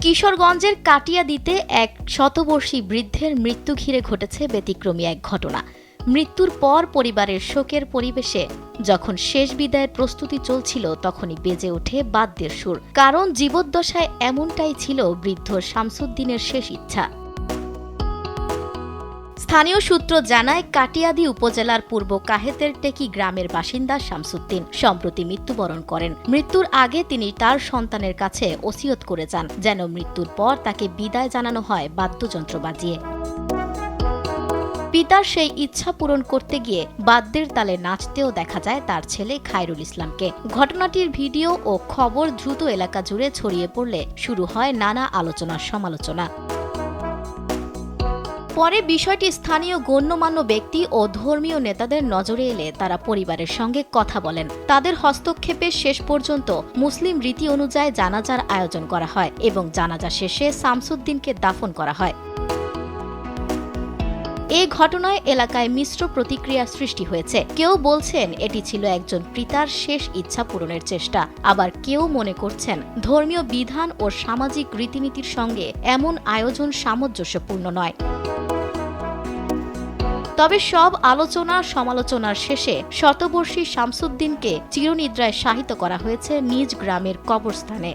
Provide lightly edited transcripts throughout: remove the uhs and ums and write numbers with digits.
কিশোরগঞ্জের কাটিয়াদীতে এক শতবর্ষী বৃদ্ধের মৃত্যু ঘিরে ঘটেছে ব্যতিক্রমী এক ঘটনা। মৃত্যুর পর পরিবারের শোকের পরিবেশে যখন শেষ বিদায়ের প্রস্তুতি চলছিল, তখনই বেজে ওঠে বাদ্যের সুর। কারণ জীবদ্দশায় এমনটাই ছিল বৃদ্ধ শামসুদ্দিনের শেষ ইচ্ছা। স্থানীয় সূত্র জানায়, কাটিয়াদী উপজেলার পূর্ব কাহেতের টেকি গ্রামের বাসিন্দা শামসুদ্দিন সম্প্রতি মৃত্যুবরণ করেন। মৃত্যুর আগে তিনি তার সন্তানের কাছে ওসিয়ত করে যান যেন মৃত্যুর পর তাকে বিদায় জানানো হয় বাদ্যযন্ত্র বাজিয়ে। পিতার সেই ইচ্ছা পূরণ করতে গিয়ে বাদ্যের তালে নাচতেও দেখা যায় তার ছেলে খায়রুল ইসলামকে। ঘটনাটির ভিডিও ও খবর দ্রুত এলাকা জুড়ে ছড়িয়ে পড়লে শুরু হয় নানা আলোচনা সমালোচনা। পরে বিষয়টি স্থানীয় গণ্যমান্য ব্যক্তি ও ধর্মীয় নেতাদের নজরে এলে তারা পরিবারের সঙ্গে কথা বলেন। তাদের হস্তক্ষেপে শেষ পর্যন্ত মুসলিম রীতি অনুযায়ী জানাজার আয়োজন করা হয় এবং জানাজা শেষে শামসুদ্দিনকে দাফন করা হয়। এই ঘটনায় এলাকায় মিশ্র প্রতিক্রিয়ার সৃষ্টি হয়েছে। কেউ বলছেন এটি ছিল একজন পিতার শেষ ইচ্ছা পূরণের চেষ্টা, আবার কেউ মনে করছেন ধর্মীয় বিধান ও সামাজিক রীতিনীতির সঙ্গে এমন আয়োজন সামঞ্জস্যপূর্ণ নয়। তবে সব আলোচনা সমালোচনার শেষে শতবর্ষী শামসুদ্দিনকে চিরনিদ্রায় শায়িত করা হয়েছে নিজ গ্রামের কবরস্থানে।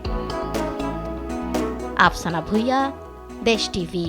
আফসানা ভুঁইয়া, দেশ টিভি।